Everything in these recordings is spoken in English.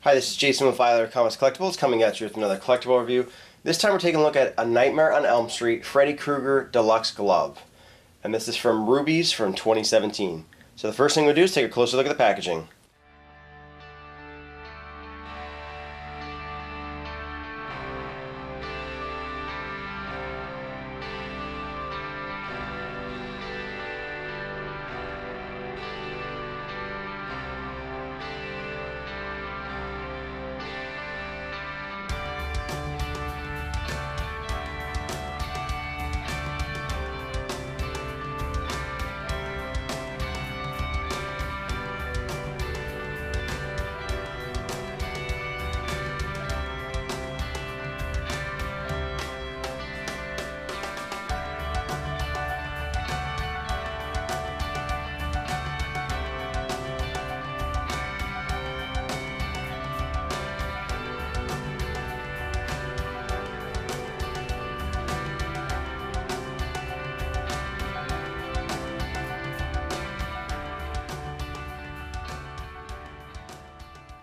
Hi, this is Jason with Violator Collectibles coming at you with another collectible review. This time we're taking a look at A Nightmare on Elm Street Freddy Krueger Deluxe Glove. And this is from Rubies from 2017. So the first thing we do is take a closer look at the packaging.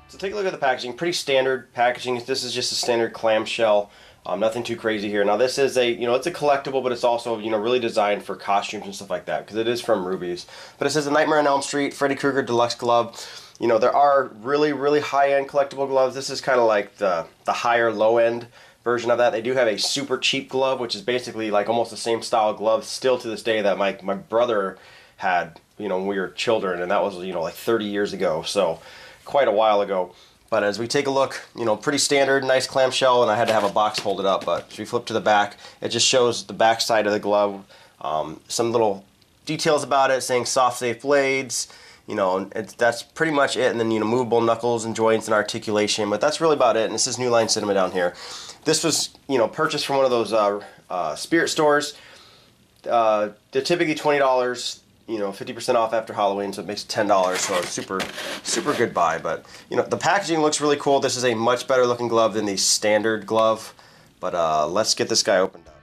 So take a look at the packaging. Pretty standard packaging. This is just a standard clamshell. Nothing too crazy here. Now this is a, it's a collectible, but it's also, really designed for costumes and stuff like that because it is from Rubies. But it says A Nightmare on Elm Street Freddy Krueger Deluxe Glove. There are really high-end collectible gloves. This is kind of like the higher low-end version of that. They do have a super cheap glove, which is basically like almost the same style glove still to this day that my brother had, when we were children, and that was, like 30 years ago. So quite a while ago. But as we take a look, pretty standard, nice clamshell, and I had to have a box hold it up, but as we flip to the back, it just shows the back side of the glove, some little details about it saying soft safe blades, that's pretty much it, and then movable knuckles and joints and articulation, but that's really about it. And this is New Line Cinema down here. This was purchased from one of those spirit stores. They're typically $20, 50% off after Halloween, so it makes it $10, so it's super good buy. But the packaging looks really cool. This is a much better looking glove than the standard glove, but let's get this guy opened up.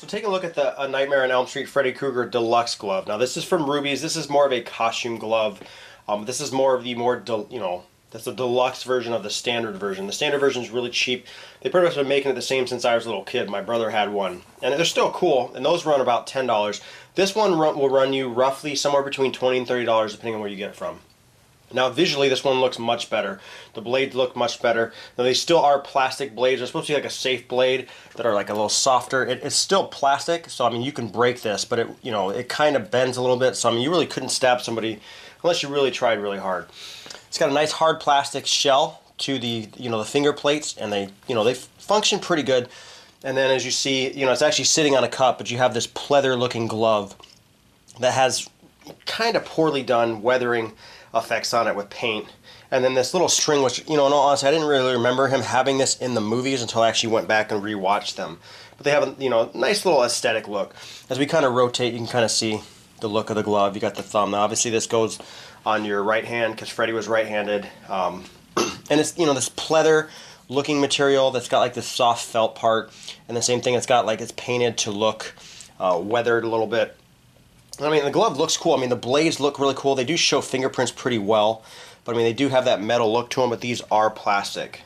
Take a look at the A Nightmare on Elm Street Freddy Krueger Deluxe Glove. Now this is from Rubies. This is more of a costume glove. This is more of the that's the deluxe version of the standard version. The standard version is really cheap. They pretty much been making it the same since I was a little kid. My brother had one, and they're still cool. And those run about $10. This one will run you roughly somewhere between $20 and $30, depending on where you get it from. Now visually this one looks much better. The blades look much better. Now they still are plastic blades. They're supposed to be like a safe blade that are like a little softer. It's still plastic, so I mean you can break this, but it, you know, it kind of bends a little bit, so I mean you really couldn't stab somebody unless you really tried really hard. It's got a nice hard plastic shell to the, you know, the finger plates, and they, you know, they function pretty good. And then as you see, you know, it's actually sitting on a cup, but you have this pleather looking glove that has kind of poorly done weathering effects on it with paint. And then this little string, which, you know, in all honesty, I didn't really remember him having this in the movies until I actually went back and rewatched them. But they have a, you know, nice little aesthetic look. As we kind of rotate, you can kind of see the look of the glove. You got the thumb. Now obviously this goes on your right hand because Freddy was right-handed. And it's, you know, this pleather looking material that's got like this soft felt part, and the same thing, it's got like, it's painted to look weathered a little bit. I mean, the glove looks cool. I mean, the blades look really cool. They do show fingerprints pretty well, but I mean, they do have that metal look to them, but these are plastic.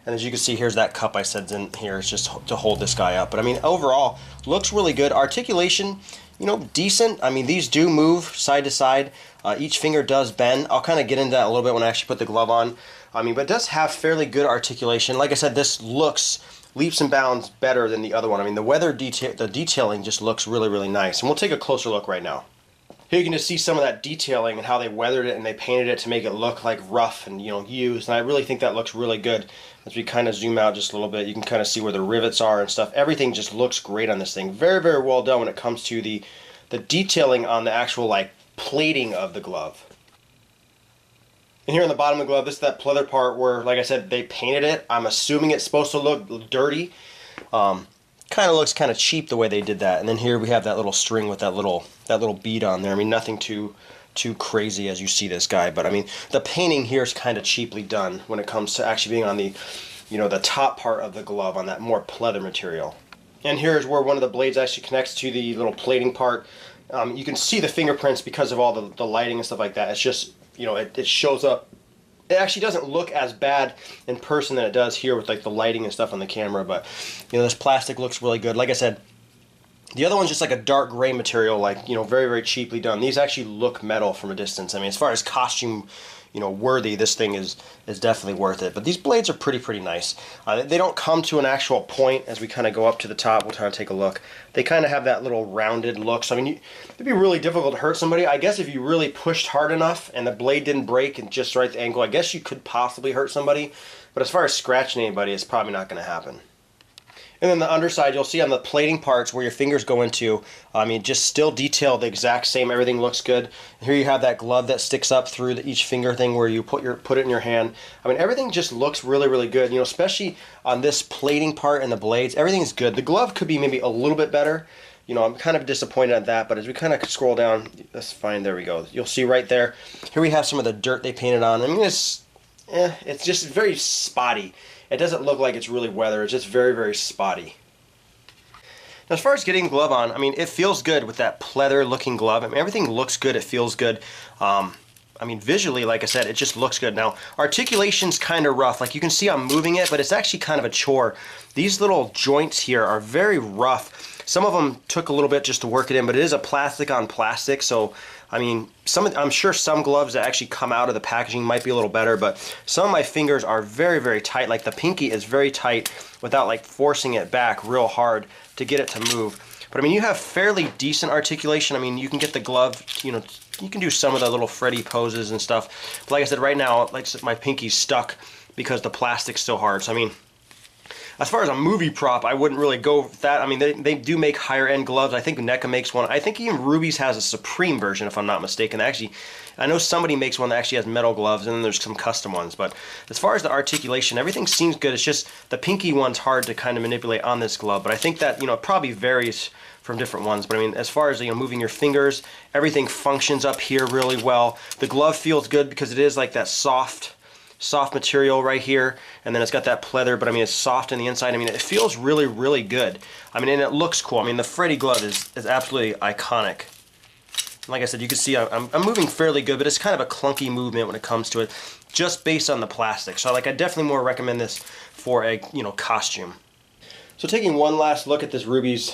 And as you can see, here's that cup I said in here. It's just to hold this guy up. But I mean, overall, looks really good. Articulation, you know, decent. I mean, these do move side to side. Each finger does bend. I'll kind of get into that a little bit when I actually put the glove on. I mean, but it does have fairly good articulation. Like I said, this looks leaps and bounds better than the other one. I mean, the detailing just looks really, really nice. And we'll take a closer look right now. Here you can just see some of that detailing and how they weathered it and they painted it to make it look like rough and, you know, used. And I really think that looks really good. As we kind of zoom out just a little bit, you can kind of see where the rivets are and stuff. Everything just looks great on this thing. Very, very well done when it comes to the detailing on the actual, like, plating of the glove. And here on the bottom of the glove, this is that pleather part where, like I said, they painted it. I'm assuming it's supposed to look dirty. Kind of looks kind of cheap the way they did that. And then here we have that little string with that little bead on there. I mean, nothing too crazy as you see this guy, but I mean, the painting here is kind of cheaply done when it comes to actually being on the, you know, the top part of the glove on that more pleather material. And here's where one of the blades actually connects to the little plating part. You can see the fingerprints because of all the lighting and stuff like that. It's just, you know, it shows up. It actually doesn't look as bad in person than it does here with like the lighting and stuff on the camera, but you know, this plastic looks really good. Like I said, the other one's just like a dark gray material, like, you know, very, very cheaply done. These actually look metal from a distance. I mean, as far as costume, you know, worthy, this thing is definitely worth it. But these blades are pretty nice. They don't come to an actual point. As we kind of go up to the top, we'll kind of take a look. They kind of have that little rounded look. So I mean, it'd be really difficult to hurt somebody. I guess if you really pushed hard enough and the blade didn't break and just right at the angle, I guess you could possibly hurt somebody. But as far as scratching anybody, it's probably not going to happen. And then the underside, you'll see on the plating parts where your fingers go into, I mean, just still detailed the exact same. Everything looks good. And here you have that glove that sticks up through each finger thing where you put it in your hand. I mean, everything just looks really, really good. You know, especially on this plating part and the blades, everything's good. The glove could be maybe a little bit better. You know, I'm kind of disappointed at that, but as we kind of scroll down, that's fine. There we go. You'll see right there. Here we have some of the dirt they painted on. I mean, it's just very spotty. It doesn't look like it's really weathered. It's just very, very spotty. Now, as far as getting the glove on, I mean, it feels good with that pleather looking glove. I mean, everything looks good. It feels good. I mean, visually, like I said, it just looks good. Now, articulation's kind of rough. Like, you can see I'm moving it, but it's actually kind of a chore. These little joints here are very rough. Some of them took a little bit just to work it in, but it is a plastic on plastic, so I mean, I'm sure some gloves that actually come out of the packaging might be a little better, but some of my fingers are very, very tight. Like the pinky is very tight without like forcing it back real hard to get it to move. But I mean, you have fairly decent articulation. I mean, you can get the glove, you know, you can do some of the little Freddy poses and stuff. But like I said, right now, like my pinky's stuck because the plastic's so hard. So I mean, as far as a movie prop, I wouldn't really go with that. I mean, they do make higher end gloves. I think NECA makes one. I think even Rubies has a Supreme version, if I'm not mistaken. Actually, I know somebody makes one that actually has metal gloves, and then there's some custom ones. But as far as the articulation, everything seems good. It's just the pinky one's hard to kind of manipulate on this glove. But I think that, you know, it probably varies from different ones. But I mean, as far as, you know, moving your fingers, everything functions up here really well. The glove feels good because it is like that soft material right here, and then it's got that pleather, but I mean, it's soft on the inside. I mean, it feels really, really good. I mean, and it looks cool. I mean, the Freddy glove is absolutely iconic. Like I said, you can see I'm moving fairly good, but it's kind of a clunky movement when it comes to it, just based on the plastic. So like, I definitely more recommend this for a, you know, costume. So taking one last look at this Rubies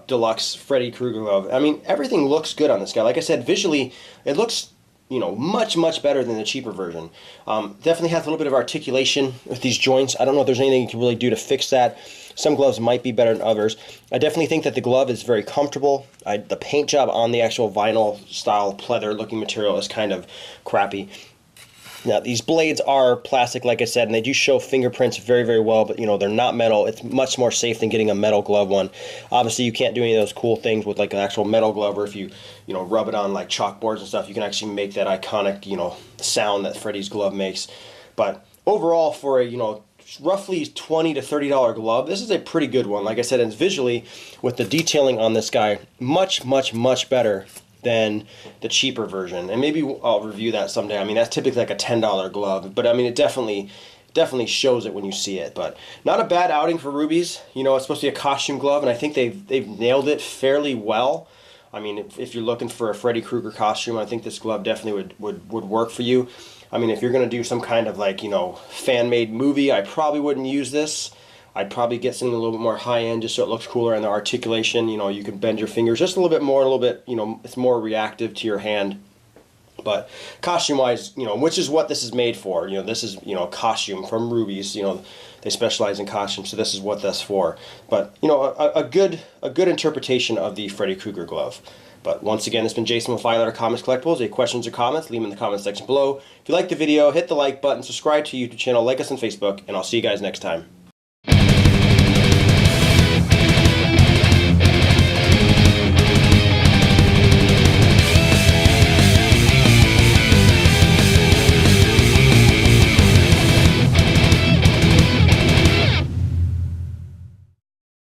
Deluxe Freddy Krueger glove, I mean, everything looks good on this guy. Like I said, visually, it looks you know, much better than the cheaper version. Definitely has a little bit of articulation with these joints. I don't know if there's anything you can really do to fix that. Some gloves might be better than others. I definitely think that the glove is very comfortable. The paint job on the actual vinyl style pleather looking material is kind of crappy. Now, these blades are plastic, like I said, and they do show fingerprints very well, but, you know, they're not metal. It's much more safe than getting a metal glove one. Obviously, you can't do any of those cool things with, like, an actual metal glove, or if you know, rub it on, like, chalkboards and stuff, you can actually make that iconic, you know, sound that Freddy's glove makes. But overall, for a, you know, roughly $20 to $30 glove, this is a pretty good one. Like I said, it's visually, with the detailing on this guy, much better than the cheaper version, and maybe I'll review that someday. I mean, that's typically like a $10 glove, but I mean, it definitely shows it when you see it. But not a bad outing for Rubies. You know, it's supposed to be a costume glove, and I think they've nailed it fairly well. I mean, if you're looking for a Freddy Krueger costume, I think this glove definitely would work for you. I mean, if you're gonna do some kind of, like, you know, fan-made movie, I probably wouldn't use this. I'd probably get something a little bit more high-end just so it looks cooler, and the articulation, you know, you can bend your fingers just a little bit more, a little bit, you know, it's more reactive to your hand. But costume-wise, you know, which is what this is made for. You know, this is, you know, a costume from Rubies. You know, they specialize in costumes, so this is what that's for. But, you know, a good interpretation of the Freddy Krueger glove. But once again, it's been Jason with Violator Comics Collectibles. Any questions or comments, leave them in the comments section below. If you like the video, hit the like button, subscribe to the YouTube channel, like us on Facebook, and I'll see you guys next time.